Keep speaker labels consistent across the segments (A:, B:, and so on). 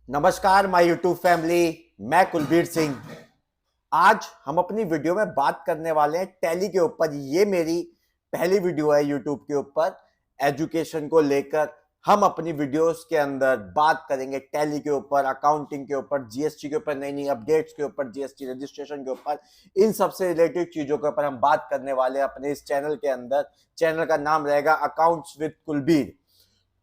A: नमस्कार my YouTube family, मैं कुलबीर सिंह। आज हम अपनी वीडियो में बात करने वाले हैं टैली के ऊपर। ये मेरी पहली वीडियो है यूट्यूब के ऊपर एजुकेशन को लेकर। हम अपनी वीडियोस के अंदर बात करेंगे टैली के ऊपर, अकाउंटिंग के ऊपर, जीएसटी के ऊपर, नई नई अपडेट्स के ऊपर, जीएसटी रजिस्ट्रेशन के ऊपर, इन सबसे रिलेटेड चीजों के ऊपर हम बात करने वाले हैं अपने इस चैनल के अंदर। चैनल का नाम रहेगा अकाउंट्स विद कुलबीर।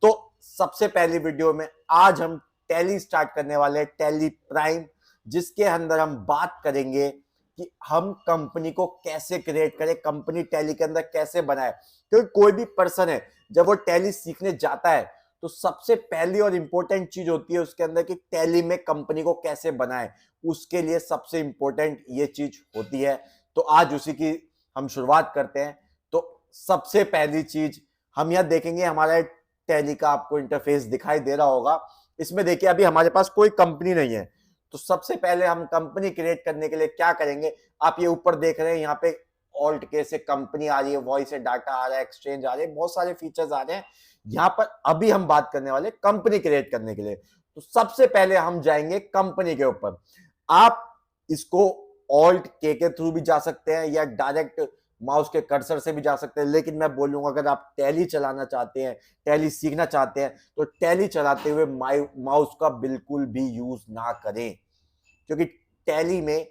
A: तो सबसे पहली वीडियो में आज हम टैली स्टार्ट करने वाले हैं, टैली प्राइम, जिसके अंदर हम बात करेंगे कि हम कंपनी को कैसे क्रिएट करें, कंपनी टैली के अंदर कैसे बनाए। क्योंकि कोई भी पर्सन है जब वो टैली सीखने जाता है तो सबसे पहली और इंपॉर्टेंट चीज होती है उसके अंदर कि टैली में कंपनी को कैसे बनाए। उसके लिए सबसे इंपॉर्टेंट ये चीज होती है। तो आज उसी की हम शुरुआत करते हैं। तो सबसे पहली चीज हम यहां देखेंगे, हमारा टैली का आपको इंटरफेस दिखाई दे रहा होगा। इसमें देखिए अभी हमारे पास कोई कंपनी नहीं है, तो सबसे पहले हम कंपनी क्रिएट करने के लिए क्या करेंगे। आप ये ऊपर देख रहे हैं, यहाँ पे ऑल्ट के से कंपनी आ रही है, वॉइस से डाटा आ रहा है, एक्सचेंज आ रहे हैं, बहुत सारे फीचर्स आ रहे हैं। यहाँ पर अभी हम बात करने वाले कंपनी क्रिएट करने के लिए। तो सबसे पहले हम जाएंगे कंपनी के ऊपर। आप इसको ऑल्ट के थ्रू भी जा सकते हैं या डायरेक्ट माउस के कर्सर से भी जा सकते हैं, लेकिन मैं बोलूंगा अगर आप टैली चलाना चाहते हैं, टैली सीखना चाहते हैं, तो टैली चलाते हुए माउस का बिल्कुल भी यूज ना करें, क्योंकि टैली में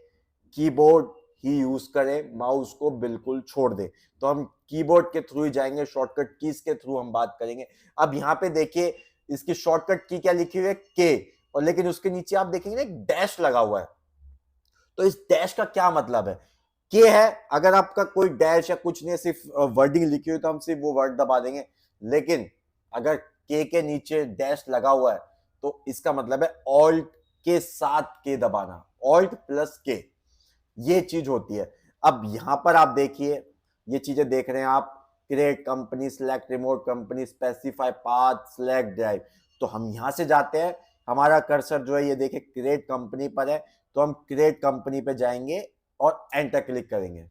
A: कीबोर्ड ही यूज करें, माउस को बिल्कुल छोड़ दें। तो हम कीबोर्ड के थ्रू ही जाएंगे, शॉर्टकट कीज के थ्रू हम बात करेंगे। अब यहाँ पे देखिए इसकी शॉर्टकट की क्या लिखी हुई है, के, और लेकिन उसके नीचे आप देखेंगे ना एक डैश लगा हुआ है। तो इस डैश का क्या मतलब है, के है, अगर आपका कोई डैश या कुछ नहीं, सिर्फ वर्डिंग लिखी हुई तो हम सिर्फ वो वर्ड दबा देंगे। लेकिन अगर के नीचे डैश लगा हुआ है तो इसका मतलब है ऑल्ट के साथ के दबाना, ऑल्ट प्लस के, ये चीज होती है। अब यहां पर आप देखिए ये चीजें देख रहे हैं आप, create company, select remote company, specify path, select drive. तो हम यहां से जाते हैं, हमारा कर्सर जो है ये देखिए क्रिएट कंपनी पर है, तो हम क्रिएट कंपनी पे जाएंगे और एंटर क्लिक करेंगे।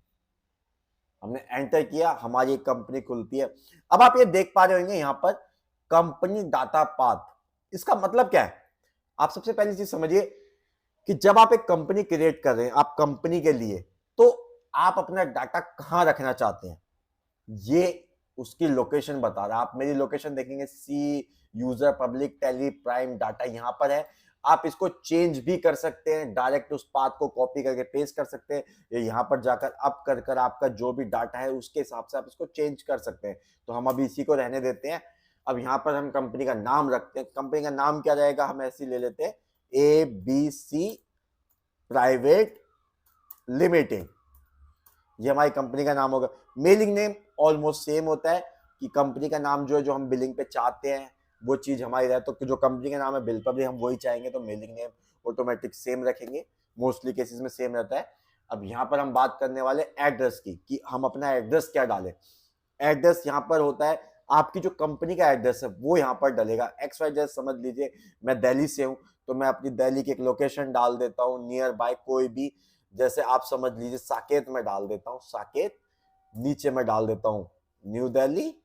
A: हमने एंटर किया, हमारी एक कंपनी खुलती है। अब आप ये देख पा रहे होंगे यहाँ पर कंपनी डाटा पाथ, इसका मतलब क्या है। आप सबसे पहली चीज समझिए कि जब आप एक कंपनी क्रिएट कर रहे हैं, आप कंपनी के लिए, तो आप अपना डाटा कहां रखना चाहते हैं, ये उसकी लोकेशन बता रहा है। आप मेरी लोकेशन देखेंगे, सी user public Tally Prime data यहाँ पर है। आप इसको चेंज भी कर सकते हैं, डायरेक्ट उस पाथ को कॉपी करके पेस्ट कर सकते हैं, या यहाँ पर जाकर अप कर कर आपका जो भी डाटा है उसके हिसाब से आप इसको चेंज कर सकते हैं। तो हम अभी इसी को रहने देते हैं। अब यहाँ पर हम कंपनी का नाम रखते हैं। कंपनी का नाम क्या रहेगा, हम ऐसे ले लेते हैं, ABC प्राइवेट लिमिटेड, ये हमारी कंपनी का नाम होगा। मेलिंग नेम ऑलमोस्ट सेम होता है कि कंपनी का नाम जो है, जो हम बिलिंग पे चाहते हैं वो चीज हमारी रहे। तो जो कंपनी का नाम है बिल पर भी हम वही चाहेंगे, तो मेलिंग नेम ऑटोमेटिक सेम रखेंगे, मोस्टली केसेस में सेम रहता है। अब यहाँ पर हम बात करने वाले एड्रेस की, कि हम अपना एड्रेस क्या डालें। एड्रेस यहाँ पर होता है आपकी जो कंपनी का एड्रेस है वो यहाँ पर डलेगा। XYZ समझ लीजिए मैं दिल्ली से हूँ, तो मैं अपनी दिल्ली की एक लोकेशन डाल देता हूँ नियर बाय कोई भी, जैसे आप समझ लीजिए साकेत में डाल देता हूँ, साकेत, नीचे में डाल देता हूँ न्यू दिल्ली।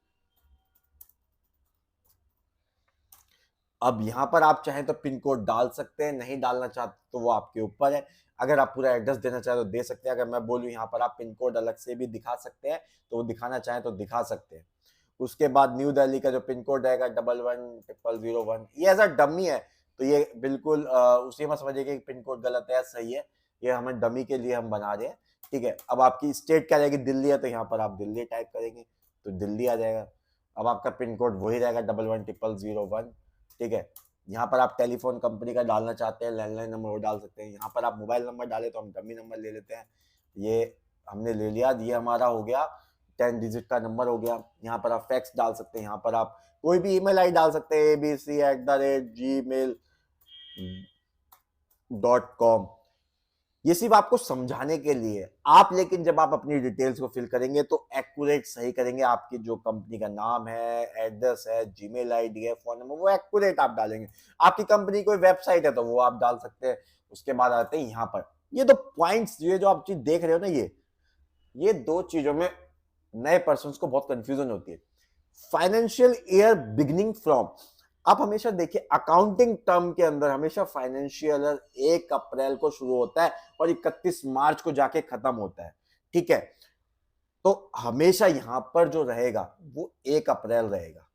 A: अब यहां पर आप चाहें तो पिन कोड डाल सकते हैं, नहीं डालना चाहते तो वो आपके ऊपर है। अगर आप पूरा एड्रेस देना चाहें तो दे सकते हैं। अगर मैं बोलूं यहाँ पर आप पिन कोड अलग से भी दिखा सकते हैं तो वो दिखाना चाहें तो दिखा सकते हैं। उसके बाद न्यू दिल्ली का जो पिन कोड रहेगा 110001, ये ऐसा डमी है, तो ये बिल्कुल उसी में समझिए कि पिन कोड गलत है सही है, ये हमें डमी के लिए हम बना रहे हैं। ठीक है, अब आपकी स्टेट क्या रहेगी, दिल्ली है, तो यहाँ पर आप दिल्ली टाइप करेंगे तो दिल्ली आ जाएगा। अब आपका पिन कोड वही रहेगा 110001। ठीक है, यहाँ पर आप टेलीफोन कंपनी का डालना चाहते हैं, लैंडलाइन नंबर वो डाल सकते हैं। यहाँ पर आप मोबाइल नंबर डाले तो हम डमी नंबर ले लेते हैं, ये हमने ले लिया, ये हमारा हो गया 10 डिजिट का नंबर हो गया। यहाँ पर आप फैक्स डाल सकते हैं, यहाँ पर आप कोई भी ईमेल आई डाल सकते हैं, abc@gmail.com। ये सिर्फ आपको समझाने के लिए आप, लेकिन जब आप अपनी डिटेल्स को फिल करेंगे तो एक्यूरेट सही करेंगे। आपकी जो कंपनी का नाम है, एड्रेस है, जीमेल आईडी है, फोन नंबर, वो एक्यूरेट आप डालेंगे। आपकी कंपनी कोई वेबसाइट है तो वो आप डाल सकते हैं। उसके बाद आते हैं यहाँ पर, ये दो पॉइंट्स, ये जो आप चीज देख रहे हो ना, ये दो चीजों में नए पर्सन को बहुत कंफ्यूजन होती है। फाइनेंशियल ईयर बिगिनिंग फ्रॉम, आप हमेशा देखिए अकाउंटिंग टर्म के अंदर हमेशा फाइनेंशियल ईयर 1 अप्रैल को शुरू होता है और 31 मार्च को जाके खत्म होता है, ठीक है। तो हमेशा यहां पर जो रहेगा वो 1 अप्रैल रहेगा,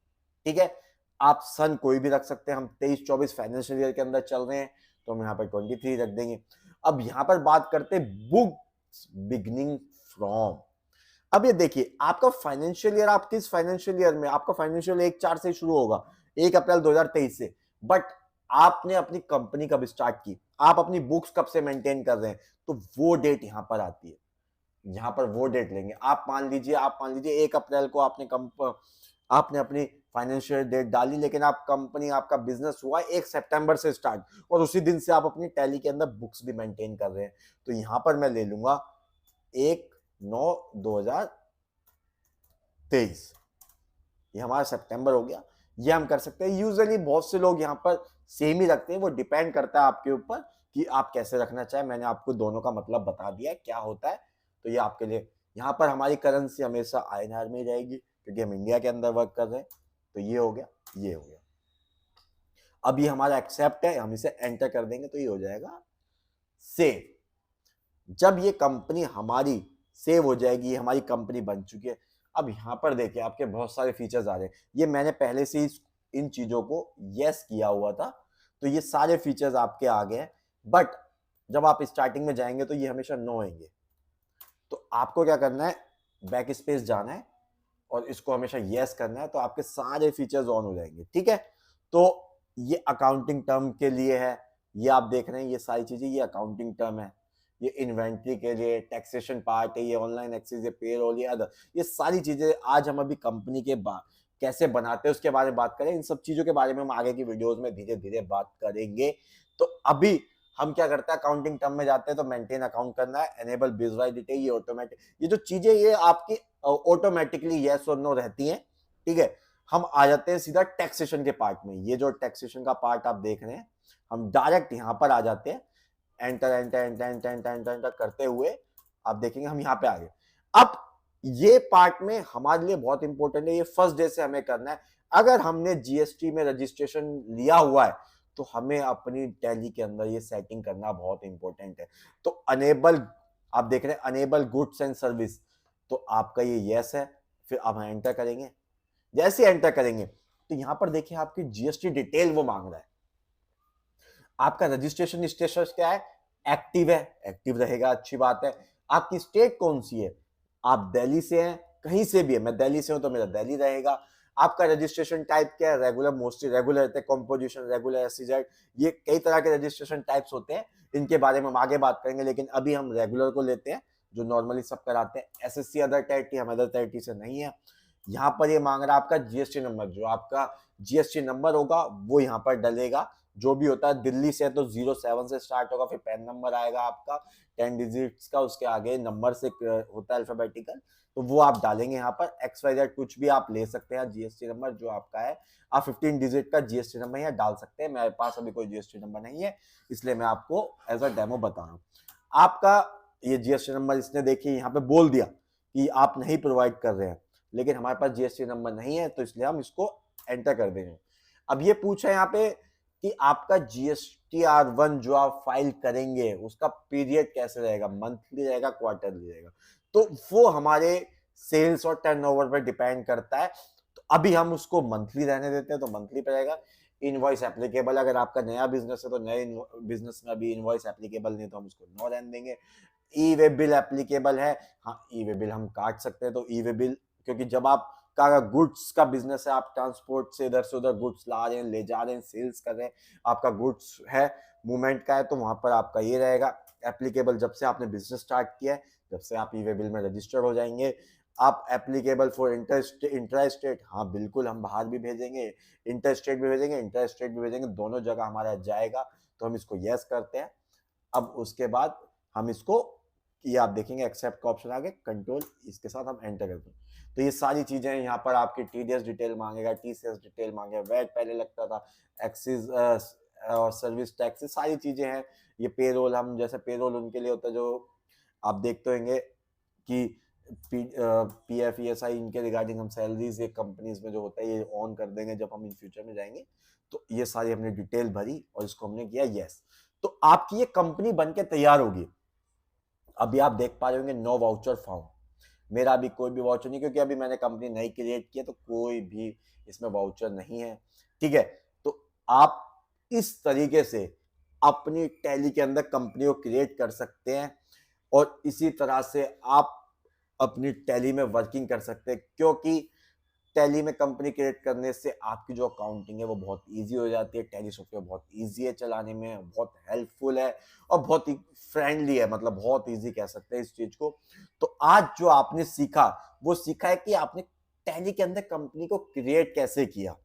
A: ठीक है। आप सन कोई भी रख सकते हैं, हम 23-24 फाइनेंशियल ईयर के अंदर चल रहे हैं तो हम यहाँ पर 23 रख देंगे। अब यहां पर बात करते हैं बुक बिगनिंग फ्रॉम। अब ये देखिए आपका फाइनेंशियल ईयर, आप किस फाइनेंशियल ईयर में, आपका फाइनेंशियल 1/4 से शुरू होगा, 1 अप्रैल 2023 से। बट आपने अपनी कंपनी कब स्टार्ट की, आप अपनी बुक्स कब से मेंटेन कर रहे हैं, तो वो डेट यहां पर आती है। यहां पर वो डेट लेंगे। आप मान लीजिए 1 अप्रैल को आपने अपनी फाइनेंशियल डेट डाली, लेकिन आप कंपनी, आपका बिजनेस हुआ 1 सितंबर से स्टार्ट और उसी दिन से आप अपनी टैली के अंदर बुक्स भी मेंटेन कर रहे हैं, तो यहां पर मैं ले लूंगा 1/9/2023। ये हमारा सितंबर हो गया। ये हम कर सकते हैं। यूजुअली बहुत से लोग यहाँ पर सेम ही रखते हैं, वो डिपेंड करता है आपके ऊपर कि आप कैसे रखना चाहें। मैंने आपको दोनों का मतलब बता दिया क्या होता है, तो ये आपके लिए। यहाँ पर हमारी करेंसी हमेशा INR में ही रहेगी क्योंकि हम इंडिया के अंदर वर्क कर रहे हैं। तो ये हो गया, ये हो गया। अब ये हमारा एक्सेप्ट है, हम इसे एंटर कर देंगे तो ये हो जाएगा सेव। जब ये कंपनी हमारी सेव हो जाएगी, हमारी कंपनी बन चुकी है। अब यहाँ पर देखिए आपके बहुत सारे फीचर्स आ रहे हैं। ये मैंने पहले से ही इन चीजों को यस किया हुआ था, तो ये सारे फीचर्स आपके आ गए हैं। बट जब आप स्टार्टिंग में जाएंगे तो ये हमेशा नो होंगे। तो आपको क्या करना है, बैक स्पेस जाना है और इसको हमेशा यस करना है, तो आपके सारे फीचर्स ऑन हो जाएंगे, ठीक है। तो ये अकाउंटिंग टर्म के लिए है, ये आप देख रहे हैं, ये सारी चीजें, ये अकाउंटिंग टर्म है। ये इन्वेंट्री के लिए, टैक्सेशन पार्ट है, ये ऑनलाइन एक्सेस, ये पेरोल, ये अदर, ये सारी चीजें आज हम अभी कंपनी के कैसे बनाते हैं उसके बारे में बात करें। इन सब चीजों के बारे में हम आगे की वीडियोस में धीरे धीरे बात करेंगे। तो अभी हम क्या करते हैं, अकाउंटिंग टर्म में जाते हैं तो मेंटेन अकाउंट करना है, एनेबल बिजनेस डिटेल, ये ऑटोमेटिक, ये जो चीजें ये आपकी ऑटोमेटिकली यस और नो रहती हैं, ठीक है। हम आ जाते हैं सीधा टैक्सेशन के पार्ट में। ये जो टैक्सेशन का पार्ट आप देख रहे हैं, हम डायरेक्ट यहां पर आ जाते हैं, enter enter enter enter enter enter enter करते हुए आप देखेंगे हम यहाँ पे आ गए। अब ये पार्ट में हमारे लिए बहुत इंपॉर्टेंट है, ये फर्स्ट डे से हमें करना है। अगर हमने जीएसटी में रजिस्ट्रेशन लिया हुआ है तो हमें अपनी टैली के अंदर ये सेटिंग करना बहुत इंपॉर्टेंट है। तो अनेबल, आप देख रहे हैं अनेबल गुड्स एंड सर्विस, तो आपका ये यस है। फिर अब हम एंटर करेंगे। जैसे एंटर करेंगे तो यहां पर देखिए आपकी जीएसटी डिटेल वो मांग रहा है। आपका रजिस्ट्रेशन स्टेटस क्या है, एक्टिव है, एक्टिव रहेगा, अच्छी बात है। आपकी स्टेट कौन सी है, आप दिल्ली से हैं, कहीं से भी है, मैं दिल्ली से हूं तो मेरा दिल्ली रहेगा। आपका रजिस्ट्रेशन टाइप क्या है, रेगुलर, मोस्टली रेगुलर रहते हैं, कॉम्पोजिशन रेगुलर, एससीजेड, ये कई तरह के रजिस्ट्रेशन टाइप्स होते हैं, इनके बारे में हम आगे बात करेंगे। लेकिन अभी हम रेगुलर को लेते हैं जो नॉर्मली सब कराते हैं। एसएससी अदर टेरिटरी, हम अदर टेरिटरी से नहीं है। यहाँ पर ये मांग रहा है आपका जीएसटी नंबर, जो आपका जीएसटी नंबर होगा वो यहाँ पर डलेगा। जो भी होता है, दिल्ली से तो 07 से स्टार्ट होगा, फिर पैन नंबर आएगा आपका 10 डिजिट्स का, उसके आगे नंबर से होता है अल्फाबेटिकल, तो वो आप डालेंगे यहाँ पर। XYZ कुछ भी आप ले सकते हैं जीएसटी नंबर जो आपका है। आप 15 डिजिट का जीएसटी नंबर यहाँ डाल सकते हैं। मेरे पास अभी कोई जीएसटी नंबर नहीं है, इसलिए मैं आपको एज अ डेमो बता रहा हूँ। आपका ये जीएसटी नंबर इसने देखिए यहाँ पे बोल दिया कि आप नहीं प्रोवाइड कर रहे हैं, लेकिन हमारे पास जीएसटी नंबर नहीं है, तो इसलिए हम इसको एंटर कर देंगे। अब ये पूछा यहाँ पे कि आपका GSTR1 जो आप फाइल करेंगे उसका पीरियड कैसे रहेगा, मंथली रहेगा, क्वार्टरली रहेगा, तो वो हमारे सेल्स और टर्नओवर पर डिपेंड करता है। तो अभी हम उसको मंथली रहने देते हैं, तो मंथली पे रहेगा। इनवॉइस एप्लीकेबल, अगर आपका नया बिजनेस है तो नए बिजनेस में अभी इनवॉइस एप्लीकेबल नहीं, तो हम उसको नो रहने देंगे। ई वे बिल एप्लीकेबल है, हाँ ई वे बिल हम काट सकते हैं। तो ई वे बिल, क्योंकि जब आप का गुड्स का बिजनेस है, आप ट्रांसपोर्ट से इधर से उधर गुड्स ला रहे हैं, ले जा रहे हैं, सेल्स कर रहे हैं, आपका गुड्स है, मूवमेंट का है, तो वहां पर आपका ये रहेगा एप्लीकेबल। जब से आपने बिजनेस स्टार्ट किया है, जब से आप ई वे बिल में रजिस्टर्ड हो जाएंगे। आप एप्लीकेबल फॉर इंटर स्टेट, हाँ बिल्कुल, हम बाहर भी भेजेंगे, इंटर स्टेट भी भेजेंगे, इंटर स्टेट भी भेजेंगे, दोनों जगह हमारा जाएगा, तो हम इसको यस करते हैं। अब उसके बाद हम इसको, ये आप देखेंगे एक्सेप्ट का ऑप्शन आ गया, कंट्रोल इसके साथ हम एंटर करते हैं। तो ये सारी चीजें यहाँ पर आपकी टीडीएस डिटेल मांगेगा, टीसीएस डिटेल मांगेगा, वैट पहले लगता था, एक्सिस और सर्विस टैक्स, सारी चीजें हैं। ये पेरोल, हम जैसे पेरोल उनके लिए होता है जो आप देखते होंगे कि PF ESI इनके रिगार्डिंग हम सैलरीज एक कंपनीज में जो होता है ये ऑन कर देंगे जब हम इन फ्यूचर में जाएंगे। तो ये सारी हमने डिटेल भरी और इसको हमने किया यस। तो आपकी ये कंपनी बन के तैयार होगी। अभी आप देख पा रहे होंगे नो वाउचर फाउंड, मेरा अभी कोई भी वाउचर नहीं, क्योंकि अभी मैंने कंपनी नई क्रिएट की है तो कोई भी इसमें वाउचर नहीं है। ठीक है, तो आप इस तरीके से अपनी टैली के अंदर कंपनी को क्रिएट कर सकते हैं और इसी तरह से आप अपनी टैली में वर्किंग कर सकते हैं, क्योंकि टैली में कंपनी क्रिएट करने से आपकी जो अकाउंटिंग है वो बहुत इजी हो जाती है। टैली सॉफ्टवेयर बहुत इजी है चलाने में, बहुत हेल्पफुल है और बहुत ही फ्रेंडली है, मतलब बहुत इजी कह सकते हैं इस चीज को। तो आज जो आपने सीखा वो सीखा है कि आपने टैली के अंदर कंपनी को क्रिएट कैसे किया।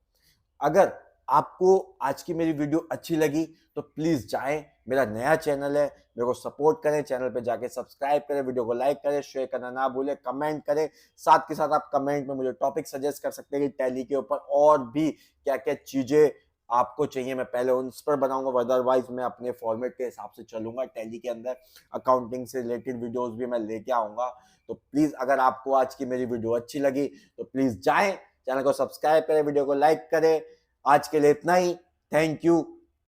A: अगर आपको आज की मेरी वीडियो अच्छी लगी तो प्लीज जाएं, मेरा नया चैनल है, मेरे को सपोर्ट करें, चैनल पे जाके सब्सक्राइब करें, वीडियो को लाइक करें, शेयर करना ना भूलें, कमेंट करें। साथ के साथ आप कमेंट में मुझे टॉपिक सजेस्ट कर सकते हैं कि टैली के ऊपर और भी क्या क्या चीजें आपको चाहिए, मैं पहले उन पर बनाऊंगा। अदरवाइज मैं अपने फॉर्मेट के हिसाब से चलूंगा। टैली के अंदर अकाउंटिंग से रिलेटेड वीडियोस भी मैं लेके आऊंगा। तो प्लीज अगर आपको आज की मेरी वीडियो अच्छी लगी तो प्लीज जाएं, चैनल को सब्सक्राइब करें, वीडियो को लाइक करें। आज के लिए इतना ही। Thank you.